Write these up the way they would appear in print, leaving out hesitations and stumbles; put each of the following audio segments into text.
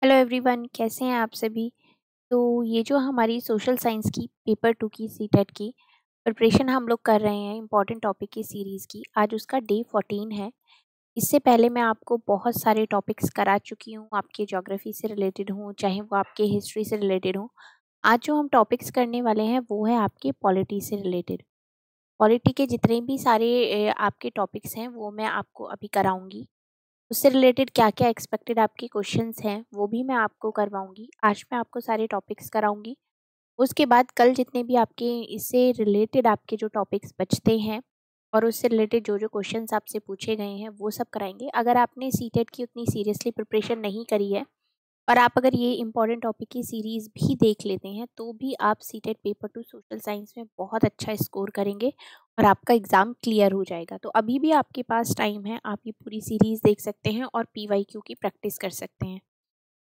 Hello everyone, कैसे हैं आप सभी। तो ये जो हमारी सोशल साइंस की पेपर 2 की सीटेट की प्रिपरेशन हम लोग कर रहे हैं इम्पॉर्टेंट टॉपिक की सीरीज़ की, आज उसका डे 14 है। इससे पहले मैं आपको बहुत सारे टॉपिक्स करा चुकी हूँ, आपके ज्योग्राफी से रिलेटेड हों चाहे वो आपके हिस्ट्री से रिलेटेड हों। आज जो हम टॉपिक्स करने वाले हैं वो है आपके पॉलिटी से रिलेटेड। पॉलिटी के जितने भी सारे आपके टॉपिक्स हैं वो मैं आपको अभी कराऊंगी। उससे रिलेटेड क्या-क्या एक्सपेक्टेड आपके क्वेश्चंस हैं, वो भी मैं आपको करवाऊँगी। आज मैं आपको सारे टॉपिक्स कराऊँगी। उसके बाद कल जितने भी आपके इससे रिलेटेड आपके जो टॉपिक्स बचते हैं और उससे रिलेटेड जो-जो क्वेश्चंस आपसे पूछे गए हैं, वो सब कराएँगे। अगर आपने सीटेट की उतनी सीरियसली प्रिपरेशन नहीं करी है और आप अगर ये इम्पोर्टेंट टॉपिक की सीरीज़ भी देख लेते हैं, तो भी आप सीटेट पेपर 2 सोशल साइंस में बहुत अच्छा स्कोर करेंगे और आपका एग्ज़ाम क्लियर हो जाएगा। तो अभी भी आपके पास टाइम है, आप ये पूरी सीरीज़ देख सकते हैं और पीवाईक्यू की प्रैक्टिस कर सकते हैं।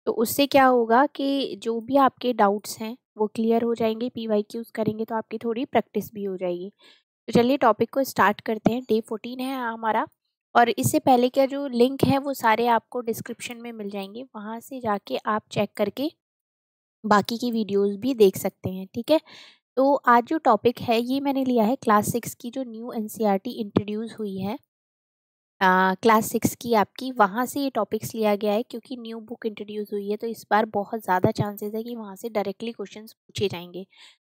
तो उससे क्या होगा कि जो भी आपके डाउट्स हैं, वो क्लियर हो जाएँगे। पीवाईक्यूज़ करेंगे तो आपकी थोड़ी प्रैक्टिस भी हो जाएगी। तो चलिए टॉपिक को स्टार्ट करते हैं। डे 14 है हमारा और इससे पहले का जो लिंक है वो सारे आपको डिस्क्रिप्शन में मिल जाएंगे, वहाँ से जाके आप चेक करके बाकी की वीडियोस भी देख सकते हैं। ठीक है, तो आज जो टॉपिक है ये मैंने लिया है क्लास 6 की जो न्यू एनसीईआरटी इंट्रोड्यूस हुई है क्लास 6 की आपकी, वहाँ से ये टॉपिक्स लिया गया है क्योंकि न्यू बुक इंट्रोड्यूस हुई है। तो इस बार बहुत ज़्यादा चांसेस है कि वहाँ से डायरेक्टली क्वेश्चंस पूछे जाएंगे।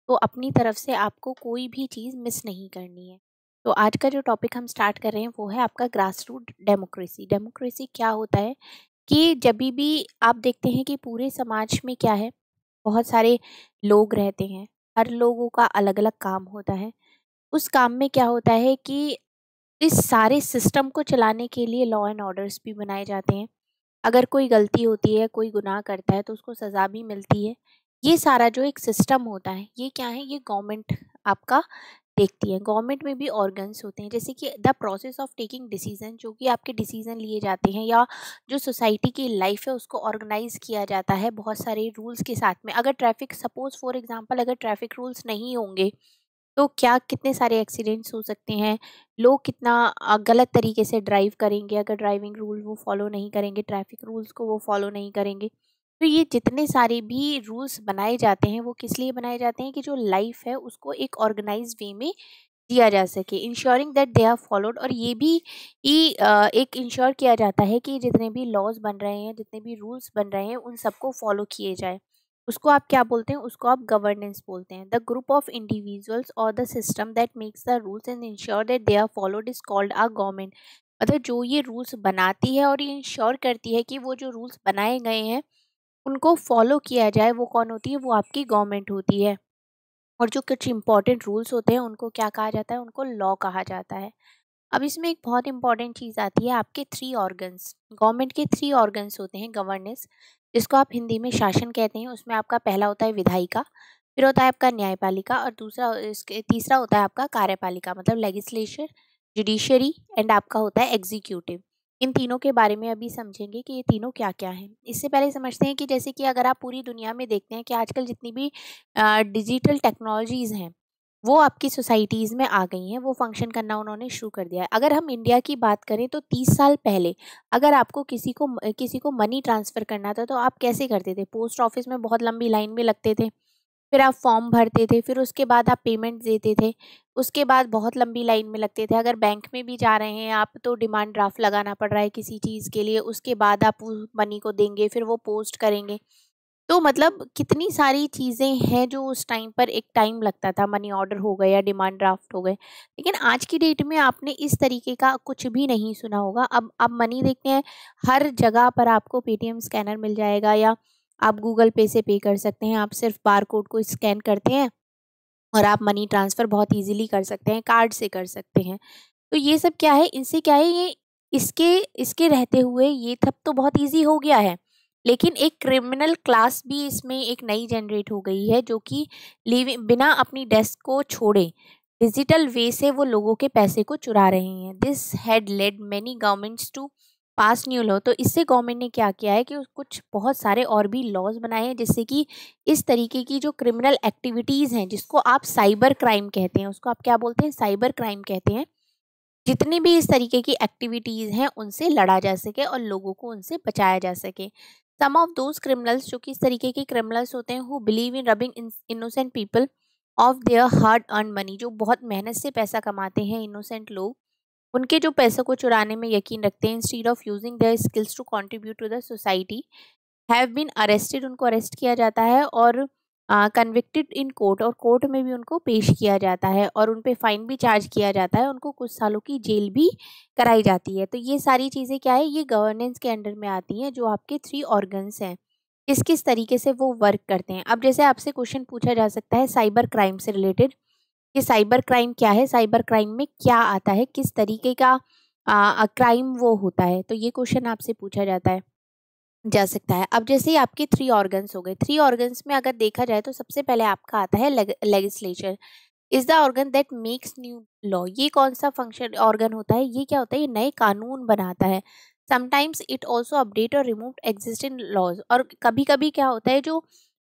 तो अपनी तरफ से आपको कोई भी चीज़ मिस नहीं करनी है। तो आज का जो टॉपिक हम स्टार्ट कर रहे हैं वो है आपका ग्रास रूट डेमोक्रेसी। डेमोक्रेसी क्या होता है कि जब भी आप देखते हैं कि पूरे समाज में क्या है, बहुत सारे लोग रहते हैं, हर लोगों का अलग अलग काम होता है। उस काम में क्या होता है कि इस सारे सिस्टम को चलाने के लिए लॉ एंड ऑर्डर्स भी बनाए जाते हैं। अगर कोई गलती होती है, कोई गुनाह करता है तो उसको सज़ा भी मिलती है। ये सारा जो एक सिस्टम होता है, ये क्या है, ये गवर्नमेंट आपका देखती है। गवर्नमेंट में भी ऑर्गन्स होते हैं, जैसे कि the process of taking decision, जो कि आपके डिसीजन लिए जाते हैं या जो सोसाइटी की लाइफ है उसको ऑर्गेनाइज किया जाता है बहुत सारे रूल्स के साथ में। अगर ट्रैफिक सपोज फॉर एग्जांपल अगर ट्रैफिक रूल्स नहीं होंगे तो क्या कितने सारे एक्सीडेंट्स हो सकते हैं, लोग कितना गलत तरीके से ड्राइव करेंगे अगर ड्राइविंग रूल वो फॉलो नहीं करेंगे, ट्रैफिक रूल्स को वो फॉलो नहीं करेंगे। तो ये जितने सारे भी रूल्स बनाए जाते हैं वो किस लिए बनाए जाते हैं कि जो लाइफ है उसको एक ऑर्गेनाइज वे में दिया जा सके, ensuring that they are followed. और ये भी एक इंश्योर किया जाता है कि जितने भी लॉज बन रहे हैं, जितने भी रूल्स बन रहे हैं, उन सबको फॉलो किए जाए। उसको आप क्या बोलते हैं, उसको आप गवर्नेंस बोलते हैं। द ग्रुप ऑफ इंडिविजुअल्स और the system that makes the rules and ensure that they are followed is called a government. मतलब जो ये रूल्स बनाती है और ये इंश्योर करती है कि वो जो रूल्स बनाए गए हैं उनको फॉलो किया जाए, वो कौन होती है, वो आपकी गवर्नमेंट होती है। और जो कुछ इंपॉर्टेंट रूल्स होते हैं उनको क्या कहा जाता है, उनको लॉ कहा जाता है। अब इसमें एक बहुत इंपॉर्टेंट चीज़ आती है, आपके 3 ऑर्गन्स, गवर्नमेंट के 3 ऑर्गन्स होते हैं गवर्नेंस, जिसको आप हिंदी में शासन कहते हैं। उसमें आपका पहला होता है विधायिका, फिर होता है आपका न्यायपालिका और दूसरा इसके तीसरा होता है आपका कार्यपालिका, मतलब लेजिस्लेचर, जुडिशरी एंड आपका होता है एग्जीक्यूटिव। इन तीनों के बारे में अभी समझेंगे कि ये तीनों क्या क्या हैं। इससे पहले समझते हैं कि जैसे कि अगर आप पूरी दुनिया में देखते हैं कि आजकल जितनी भी डिजिटल टेक्नोलॉजीज़ हैं वो आपकी सोसाइटीज़ में आ गई हैं, वो फंक्शन करना उन्होंने शुरू कर दिया है। अगर हम इंडिया की बात करें तो 30 साल पहले अगर आपको किसी को मनी ट्रांसफ़र करना था तो आप कैसे करते थे? पोस्ट ऑफिस में बहुत लंबी लाइन में लगते थे, फिर आप फॉर्म भरते थे, फिर उसके बाद आप पेमेंट देते थे, उसके बाद बहुत लंबी लाइन में लगते थे। अगर बैंक में भी जा रहे हैं आप तो डिमांड ड्राफ्ट लगाना पड़ रहा है किसी चीज़ के लिए, उसके बाद आप उस मनी को देंगे, फिर वो पोस्ट करेंगे। तो मतलब कितनी सारी चीज़ें हैं जो उस टाइम पर एक टाइम लगता था, मनी ऑर्डर हो गए या डिमांड ड्राफ्ट हो गए। लेकिन आज की डेट में आपने इस तरीके का कुछ भी नहीं सुना होगा। अब आप मनी देखते हैं, हर जगह पर आपको पेटीएम स्कैनर मिल जाएगा या आप गूगल पे से पे कर सकते हैं। आप सिर्फ बारकोड को स्कैन करते हैं और आप मनी ट्रांसफ़र बहुत ईज़िली कर सकते हैं, कार्ड से कर सकते हैं। तो ये सब क्या है, इनसे क्या है, ये इसके इसके रहते हुए ये सब तो बहुत ईज़ी हो गया है। लेकिन एक क्रिमिनल क्लास भी इसमें एक नई जनरेट हो गई है जो कि बिना अपनी डेस्क को छोड़े डिजिटल वे से वो लोगों के पैसे को चुरा रहे हैं। This had led many governments to pass new law. तो इससे गवर्नमेंट ने क्या किया है कि कुछ बहुत सारे और भी लॉज बनाए हैं जिससे कि इस तरीके की जो क्रिमिनल एक्टिविटीज़ हैं जिसको आप साइबर क्राइम कहते हैं, उसको आप क्या बोलते हैं, साइबर क्राइम कहते हैं। जितनी भी इस तरीके की एक्टिविटीज़ हैं उनसे लड़ा जा सके और लोगों को उनसे बचाया जा सके। सम ऑफ दोज क्रिमिनल्स, जो कि इस तरीके के क्रिमिनल्स होते हैं, who believe in rubbing innocent people of their hard earn money, जो बहुत मेहनत से पैसा कमाते हैं इनोसेंट लोग, उनके जो पैसों को चुराने में यकीन रखते हैं, instead of using their skills to contribute to the society, have been arrested, उनको अरेस्ट किया जाता है और कन्विक्टेड इन कोर्ट, और कोर्ट में भी उनको पेश किया जाता है और उन पे फाइन भी चार्ज किया जाता है, उनको कुछ सालों की जेल भी कराई जाती है। तो ये सारी चीज़ें क्या है, ये गवर्नेंस के अंडर में आती हैं, जो आपके 3 ऑर्गन्स हैं, किस तरीके से वो वर्क करते हैं। अब जैसे आपसे क्वेश्चन पूछा जा सकता है साइबर क्राइम से रिलेटेड, कि साइबर क्राइम क्या है, साइबर क्राइम में क्या आता है, किस तरीके का क्राइम वो होता है, तो ये क्वेश्चन आपसे पूछा जा सकता है। अब जैसे ही आपके 3 ऑर्गन्स हो गए, 3 ऑर्गन्स में अगर देखा जाए तो सबसे पहले आपका आता है legislature, is the organ that makes new law. ये कौन सा फंक्शन ऑर्गन होता है, ये क्या होता है, ये नए कानून बनाता है। समटाइम्स इट ऑल्सो अपडेट और रिमूव एग्जिस्टिंग लॉज, और कभी कभी क्या होता है, जो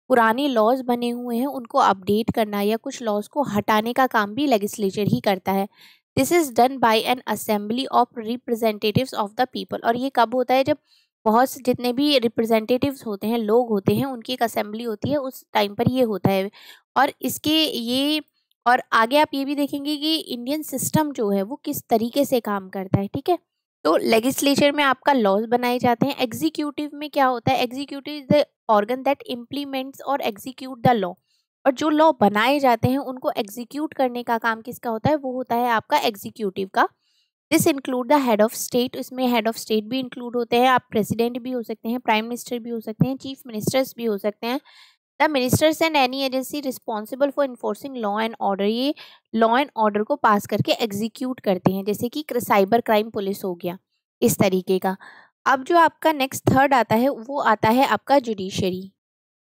पुराने लॉज बने हुए हैं उनको अपडेट करना या कुछ लॉज को हटाने का काम भी लेजिस्लेचर ही करता है। This is done by N assembly of representatives of the people, और ये कब होता है, जब बहुत से जितने भी रिप्रेजेंटेटिव्स होते हैं, लोग होते हैं, उनकी एक असेंबली होती है, उस टाइम पर ये होता है। और इसके ये और आगे आप ये भी देखेंगे कि इंडियन सिस्टम जो है वो किस तरीके से काम करता है, ठीक है। तो लेजिस्लेचर में आपका लॉज बनाए जाते हैं। एग्जीक्यूटिव में क्या होता है, executive is the organ that implements और एग्जीक्यूट द लॉ, और जो लॉ बनाए जाते हैं उनको एग्जीक्यूट करने का काम किसका होता है, वो होता है आपका एग्जीक्यूटिव का। This include the head of state, इसमें हेड ऑफ स्टेट भी इंक्लूड होते हैं, आप प्रेसिडेंट भी हो सकते हैं, प्राइम मिनिस्टर भी हो सकते हैं, चीफ मिनिस्टर्स भी हो सकते हैं। The ministers and any agency responsible for enforcing law and order, ये लॉ एंड ऑर्डर को पास करके एग्जीक्यूट करते हैं, जैसे कि साइबर क्राइम पुलिस हो गया, इस तरीके का। अब जो आपका नेक्स्ट थर्ड आता है वो आता है आपका जुडिशरी।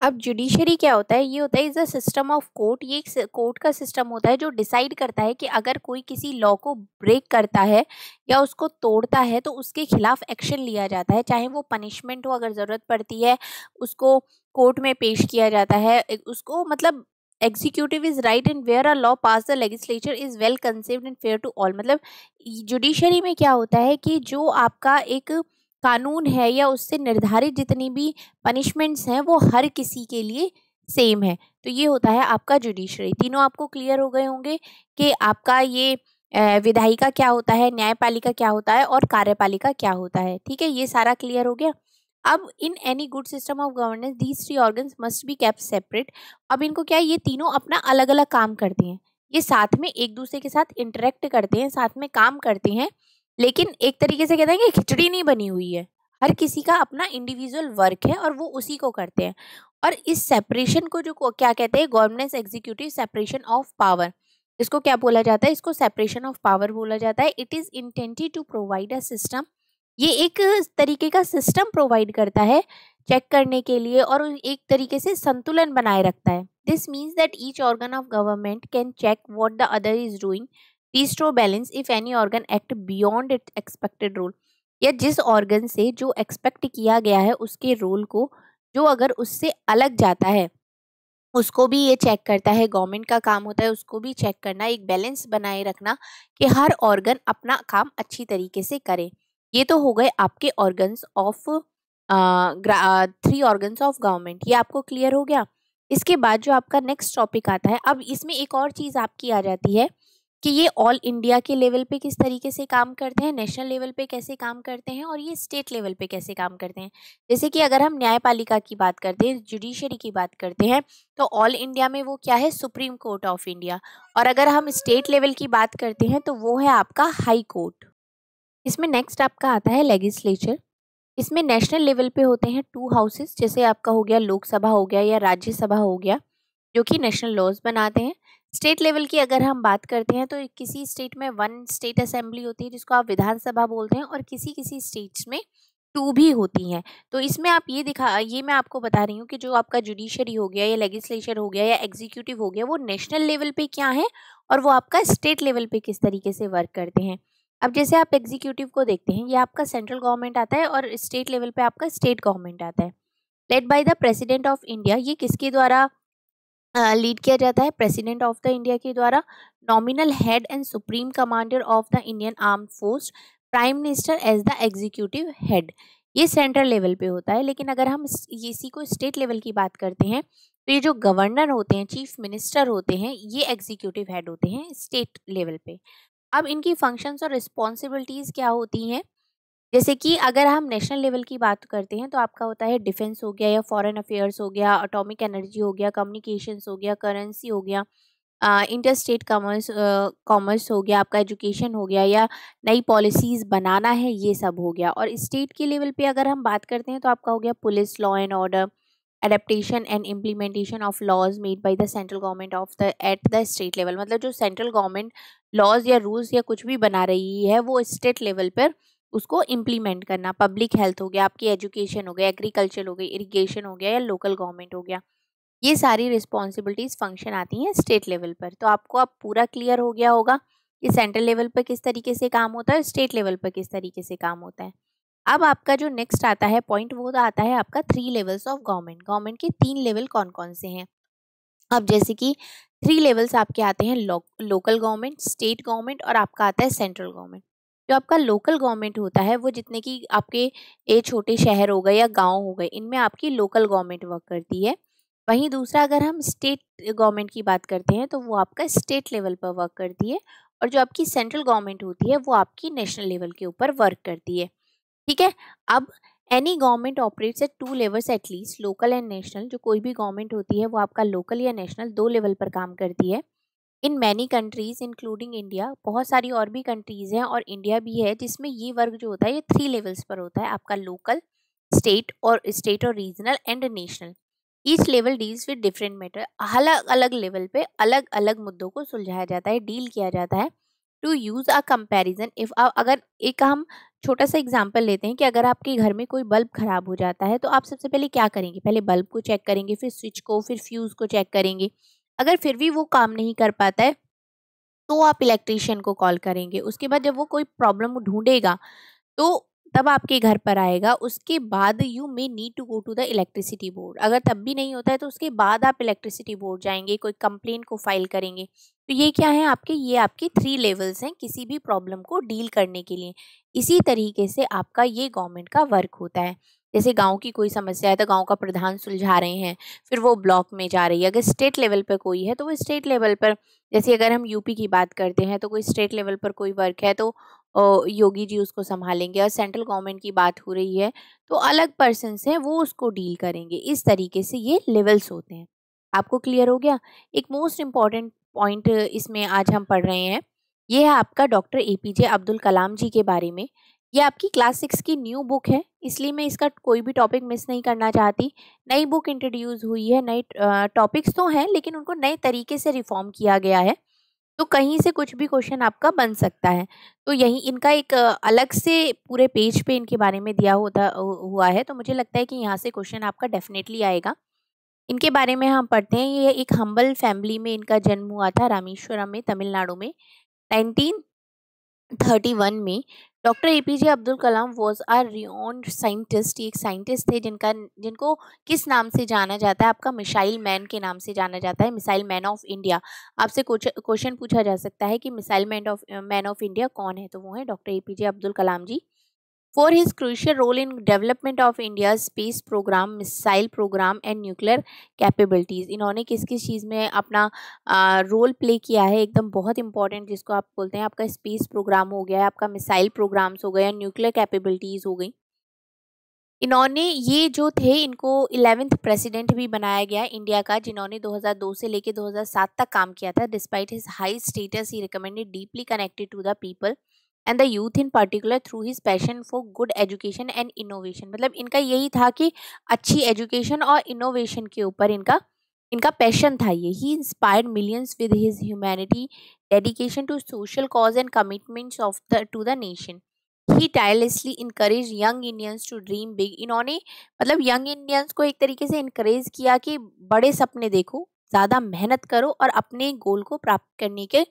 अब जुडिशरी क्या होता है, ये होता है is a system of court, ये एक कोर्ट का सिस्टम होता है जो डिसाइड करता है कि अगर कोई किसी लॉ को ब्रेक करता है या उसको तोड़ता है तो उसके खिलाफ एक्शन लिया जाता है, चाहे वो पनिशमेंट हो, अगर ज़रूरत पड़ती है उसको कोर्ट में पेश किया जाता है, उसको मतलब executive is right in where a law pass the legislature is well conceived and fair to all. मतलब जुडिशरी में क्या होता है कि जो आपका एक कानून है या उससे निर्धारित जितनी भी पनिशमेंट्स हैं वो हर किसी के लिए सेम है, तो ये होता है आपका जुडिशरी। तीनों आपको क्लियर हो गए होंगे कि आपका ये विधायिका क्या होता है, न्यायपालिका क्या होता है और कार्यपालिका क्या होता है, ठीक है, ये सारा क्लियर हो गया। अब in any good system of governance these 3 organs must be kept separate. अब इनको क्या है, ये तीनों अपना अलग अलग काम करते हैं, ये साथ में एक दूसरे के साथ इंटरेक्ट करते हैं, साथ में काम करते हैं, लेकिन एक तरीके से कहते हैं कि खिचड़ी नहीं बनी हुई है, हर किसी का अपना इंडिविजुअल वर्क है और वो उसी को करते हैं। और इस सेपरेशन को जो क्या कहते हैं, governance executive separation of power, इसको क्या बोला जाता है, इसको सेपरेशन ऑफ पावर बोला जाता है। It is intended to provide a system, ये एक तरीके का सिस्टम प्रोवाइड करता है चेक करने के लिए और एक तरीके से संतुलन बनाए रखता है। This means that each organ of government can check what the other is doing, restore balance if any organ act beyond it expected role, या जिस ऑर्गन से जो एक्सपेक्ट किया गया है उसके रोल को जो अगर उससे अलग जाता है उसको भी ये चेक करता है। गवर्नमेंट का काम होता है उसको भी चेक करना, एक बैलेंस बनाए रखना कि हर ऑर्गन अपना काम अच्छी तरीके से करे। ये तो हो गए आपके organs of 3 organs of government, ये आपको क्लियर हो गया। इसके बाद जो आपका नेक्स्ट टॉपिक आता है, अब इसमें एक और चीज आपकी आ जाती है कि ये ऑल इंडिया के लेवल पे किस तरीके से काम करते हैं, नेशनल लेवल पे कैसे काम करते हैं और ये स्टेट लेवल पे कैसे काम करते हैं। जैसे कि अगर हम न्यायपालिका की बात करते हैं, जुडिशरी की बात करते हैं, तो ऑल इंडिया में वो क्या है, सुप्रीम कोर्ट ऑफ इंडिया, और अगर हम स्टेट लेवल की बात करते हैं तो वो है आपका हाई कोर्ट। इसमें नेक्स्ट आपका आता है लेजिस्लेचर। इसमें नेशनल लेवल पे होते हैं 2 हाउसेस, जैसे आपका हो गया लोकसभा हो गया या राज्यसभा हो गया, जो कि नेशनल लॉज बनाते हैं। स्टेट लेवल की अगर हम बात करते हैं तो किसी स्टेट में 1 स्टेट असेंबली होती है जिसको आप विधानसभा बोलते हैं, और किसी किसी स्टेट्स में 2 भी होती हैं। तो इसमें आप ये मैं आपको बता रही हूँ कि जो आपका जुडिशरी हो गया या लेजिस्लेचर हो गया या एग्जीक्यूटिव हो गया, वो नेशनल लेवल पे क्या है और वो आपका स्टेट लेवल पे किस तरीके से वर्क करते हैं। अब जैसे आप एग्जीक्यूटिव को देखते हैं, ये आपका सेंट्रल गवर्नमेंट आता है और स्टेट लेवल पे आपका स्टेट गवर्नमेंट आता है। Led by the president of India, ये किसके द्वारा लीड किया जाता है, प्रेसिडेंट ऑफ द इंडिया के द्वारा। Nominal head and supreme commander of the Indian arm force, prime minister as the executive head. ये सेंट्रल लेवल पे होता है। लेकिन अगर हम इसी को स्टेट लेवल की बात करते हैं तो ये जो गवर्नर होते हैं, चीफ मिनिस्टर होते हैं, ये एग्जीक्यूटिव हेड होते हैं स्टेट लेवल पे। अब इनकी फंक्शंस और रिस्पॉन्सिबिलिटीज क्या होती हैं, जैसे कि अगर हम नेशनल लेवल की बात करते हैं तो आपका होता है डिफेंस हो गया या फॉरेन अफेयर्स हो गया, एटॉमिक एनर्जी हो गया, कम्युनिकेशंस हो गया, करेंसी हो गया, इंटर स्टेट कॉमर्स कॉमर्स हो गया, आपका एजुकेशन हो गया, या नई पॉलिसीज बनाना है, ये सब हो गया। और स्टेट के लेवल पे अगर हम बात करते हैं तो आपका हो गया police, law and order, adaptation and implementation of laws made by the central government of the at the state level. मतलब जो सेंट्रल गवर्नमेंट लॉज या रूल्स या कुछ भी बना रही है वो स्टेट लेवल पर उसको इम्प्लीमेंट करना। पब्लिक हेल्थ हो गया, आपकी एजुकेशन हो गया, एग्रीकल्चर हो गई, इरिगेशन हो गया, या लोकल गवर्नमेंट हो गया, ये सारी रिस्पॉन्सिबिलिटीज फंक्शन आती हैं स्टेट लेवल पर। तो आपको अब पूरा क्लियर हो गया होगा कि सेंट्रल लेवल पर किस तरीके से काम होता है, स्टेट लेवल पर किस तरीके से काम होता है। अब आपका जो नेक्स्ट आता है पॉइंट, वो तो आता है आपका 3 लेवल्स ऑफ गवर्नमेंट। गवर्नमेंट के 3 लेवल कौन कौन से हैं। अब जैसे कि 3 लेवल्स आपके आते हैं लोकल गवर्नमेंट, स्टेट गवर्नमेंट और आपका आता है सेंट्रल गवर्नमेंट। जो आपका लोकल गवर्नमेंट होता है वो जितने की आपके ये छोटे शहर हो गए या गांव हो गए, इनमें आपकी लोकल गवर्नमेंट वर्क करती है। वहीं दूसरा अगर हम स्टेट गवर्नमेंट की बात करते हैं तो वो आपका स्टेट लेवल पर वर्क करती है, और जो आपकी सेंट्रल गवर्नमेंट होती है वो आपकी नेशनल लेवल के ऊपर वर्क करती है। ठीक है। अब any government operates at 2 levels at least, local and national. जो कोई भी गवर्नमेंट होती है वो आपका लोकल या नेशनल 2 लेवल पर काम करती है। In many countries including India, बहुत सारी और भी कंट्रीज हैं और इंडिया भी है जिसमें ये वर्क जो होता है ये 3 लेवल्स पर होता है, आपका लोकल, स्टेट और regional and national. Each level deals with different matter. अलग अलग लेवल पे अलग अलग मुद्दों को सुलझाया जाता है, डील किया जाता है। To use a comparison, if अगर एक हम छोटा सा एग्जांपल लेते हैं कि अगर आपके घर में कोई बल्ब खराब हो जाता है तो आप सबसे पहले क्या करेंगे, पहले बल्ब को चेक करेंगे, फिर स्विच को, फिर फ्यूज को चेक करेंगे। अगर फिर भी वो काम नहीं कर पाता है तो आप इलेक्ट्रीशियन को कॉल करेंगे। उसके बाद जब वो कोई प्रॉब्लम ढूंढेगा तो तब आपके घर पर आएगा। उसके बाद you may need to go to the electricity board. अगर तब भी नहीं होता है तो उसके बाद आप इलेक्ट्रिसिटी बोर्ड जाएंगे, कोई कंप्लेंट को फाइल करेंगे। तो ये क्या है आपके, ये आपके 3 लेवल्स हैं किसी भी प्रॉब्लम को डील करने के लिए। इसी तरीके से आपका ये गवर्नमेंट का वर्क होता है। जैसे गांव की कोई समस्या है तो गांव का प्रधान सुलझा रहे हैं, फिर वो ब्लॉक में जा रही है। अगर स्टेट लेवल पर कोई है तो वो स्टेट लेवल पर, जैसे अगर हम यूपी की बात करते हैं तो कोई स्टेट लेवल पर कोई वर्क है तो योगी जी उसको संभालेंगे। और सेंट्रल गवर्नमेंट की बात हो रही है तो अलग पर्सन्स हैं वो उसको डील करेंगे। इस तरीके से ये लेवल्स होते हैं। आपको क्लियर हो गया। एक मोस्ट इम्पॉर्टेंट पॉइंट इसमें आज हम पढ़ रहे हैं, ये है आपका डॉक्टर एपीजे अब्दुल कलाम जी के बारे में। ये आपकी क्लास 6 की न्यू बुक है, इसलिए मैं इसका कोई भी टॉपिक मिस नहीं करना चाहती। नई बुक इंट्रोड्यूस हुई है, नई टॉपिक्स तो हैं लेकिन उनको नए तरीके से रिफॉर्म किया गया है। तो कहीं से कुछ भी क्वेश्चन आपका बन सकता है। तो यही इनका एक अलग से पूरे पेज पे इनके बारे में दिया हुआ है। तो मुझे लगता है कि यहाँ से क्वेश्चन आपका डेफिनेटली आएगा। इनके बारे में हम पढ़ते हैं। ये एक हम्बल फैमिली में इनका जन्म हुआ था, रामेश्वरम में, तमिलनाडु में, 1931 में। Doctor APJ Abdul Kalam was a renowned scientist. एक साइंटिस्ट थे जिनको किस नाम से जाना जाता है, आपका मिसाइल मैन के नाम से जाना जाता है, मिसाइल मैन ऑफ इंडिया। आपसे क्वेश्चन पूछा जा सकता है कि मिसाइल मैन ऑफ इंडिया कौन है, तो वो है doctor APJ Abdul Kalam ji. For his crucial role in development of India's space program, missile program and nuclear capabilities, इन्होंने किस किस चीज़ में अपना रोल प्ले किया है, एकदम बहुत इंपॉर्टेंट, जिसको आप बोलते हैं आपका स्पेस प्रोग्राम हो गया, आपका मिसाइल प्रोग्राम्स हो गया, न्यूक्लियर कैपेबिलिटीज़ हो गई। इन्होंने ये जो थे इनको 11th प्रेसिडेंट भी बनाया गया इंडिया का, जिन्होंने 2002 से लेकर 2007 तक काम किया था। Despite his high status he recommended deeply connected to the people and the youth in particular through his passion for good education and innovation. मतलब इनका यही था कि अच्छी एजुकेशन और इनोवेशन के ऊपर इनका इनका पैशन था। ये ही inspired millions with his humanity, dedication to social cause and commitments of the to the nation. He tirelessly encourage young Indians to dream big. इन्होंने मतलब यंग इंडियंस को एक तरीके से इनकरेज किया कि बड़े सपने देखो, ज़्यादा मेहनत करो और अपने गोल को प्राप्त करने के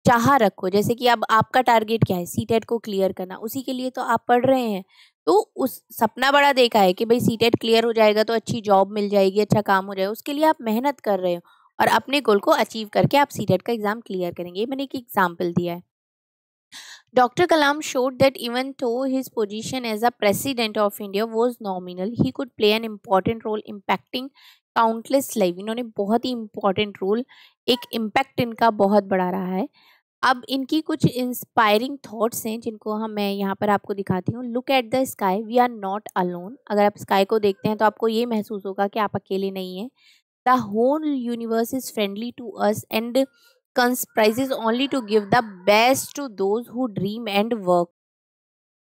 चाह रखो। जैसे कि अब आपका टारगेट क्या है, सीटेट को क्लियर करना, उसी के लिए तो आप पढ़ रहे हैं। तो उस सपना बड़ा देखा है कि भाई सीटेट क्लियर हो जाएगा तो अच्छी जॉब मिल जाएगी, अच्छा काम हो जाएगा, उसके लिए आप मेहनत कर रहे हो और अपने गोल को अचीव करके आप सीटेट का एग्जाम क्लियर करेंगे। ये मैंने एक एग्जाम्पल दिया है। Dr. Kalam showed that even though his position as a president of India was nominal, he could play an important role impacting countless life. इन्होंने बहुत ही important role, एक impact इनका बहुत बड़ा रहा है. अब इनकी कुछ इंस्पायरिंग थॉट्स हैं जिनको मैं यहाँ पर आपको दिखाती हूँ. Look at the sky, we are not alone. अगर आप स्काई को देखते हैं तो आपको ये महसूस होगा कि आप अकेले नहीं हैं. The whole universe is friendly to us and conspires only to give the best to those who dream and work.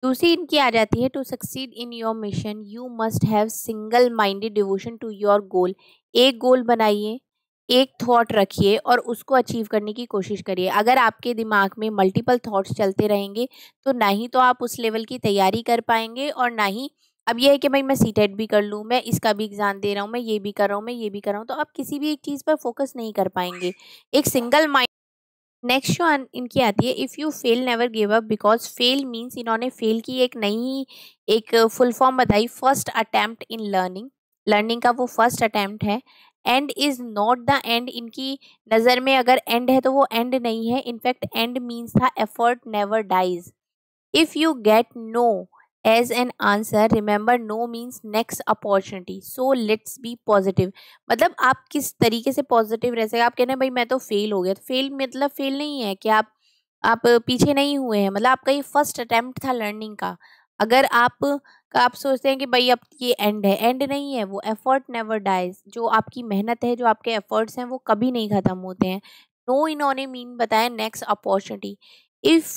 दूसरी इनकी आ जाती है, to succeed in your mission you must have single minded devotion to your goal. एक goal बनाइए, एक thought रखिए और उसको अचीव करने की कोशिश करिए. अगर आपके दिमाग में मल्टीपल थॉट्स चलते रहेंगे तो ना ही तो आप उस लेवल की तैयारी कर पाएंगे और ना ही, अब ये है कि भाई मैं सीटेट भी कर लूँ, मैं इसका भी एग्जाम दे रहा हूँ, मैं ये भी कर रहा हूँ, मैं ये भी कर रहा हूँ, तो आप किसी भी एक चीज़ पर फोकस नहीं कर पाएंगे. एक सिंगल माइंड. नेक्स्ट जो इनकी आती है, if you fail never give up, because fail means, इन्होंने फेल की एक नई एक फुल फॉर्म बताई, first attempt in learning. Learning का वो फर्स्ट अटेम्प्ट है. And is not the end. इनकी नज़र में अगर एंड है तो वो एंड नहीं है. In fact end means the effort never dies. If you get no as an answer, remember no means next opportunity. So let's be positive. मतलब आप किस तरीके से पॉजिटिव रह सकते. आप कहना भाई मैं तो फेल हो गया, तो फेल मतलब फेल नहीं है कि आप पीछे नहीं हुए हैं. मतलब आपका ये फर्स्ट अटेम्प्ट था लर्निंग का. अगर आप सोचते हैं कि भाई अब ये एंड है, एंड नहीं है. वो एफर्ट नेवर डाइज. जो आपकी मेहनत है, जो आपके एफर्ट्स हैं, वो कभी नहीं खत्म होते हैं. नो इन्होंने मीन बताया next opportunity. If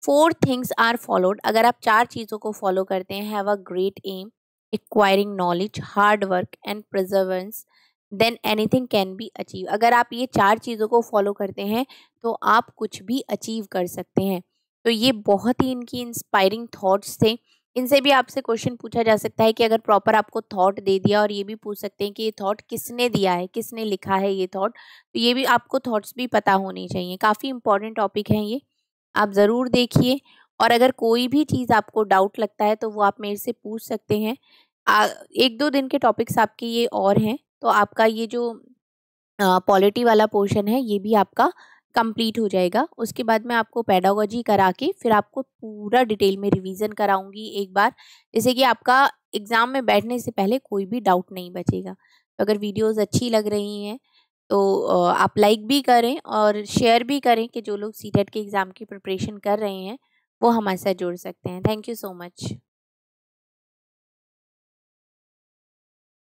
4 things are followed, अगर आप 4 चीज़ों को फॉलो करते हैं, have a great aim, acquiring knowledge, hard work and perseverance, then anything can be achieve. अगर आप ये 4 चीज़ों को फॉलो करते हैं तो आप कुछ भी अचीव कर सकते हैं. तो ये बहुत ही इनकी इंस्पायरिंग थॉट्स थे. इनसे भी आपसे क्वेश्चन पूछा जा सकता है कि अगर प्रॉपर आपको थॉट दे दिया, और ये भी पूछ सकते हैं कि ये थॉट किसने दिया है, किसने लिखा है ये थॉट. तो ये भी आपको थॉट्स भी पता होनी चाहिए. काफ़ी इंपॉर्टेंट टॉपिक है ये, आप ज़रूर देखिए. और अगर कोई भी चीज़ आपको डाउट लगता है तो वो आप मेरे से पूछ सकते हैं. 1-2 दिन के टॉपिक्स आपके ये और हैं, तो आपका ये जो पॉलिटी वाला पोर्शन है ये भी आपका कंप्लीट हो जाएगा. उसके बाद मैं आपको पेडागोजी करा के फिर आपको पूरा डिटेल में रिवीजन कराऊंगी एक बार, जैसे कि आपका एग्ज़ाम में बैठने से पहले कोई भी डाउट नहीं बचेगा. तो अगर वीडियोस अच्छी लग रही हैं तो आप लाइक भी करें और शेयर भी करें कि जो लोग सीटेट के एग्ज़ाम की प्रिपरेशन कर रहे हैं वो हमारे साथ जुड़ सकते हैं. Thank you so much.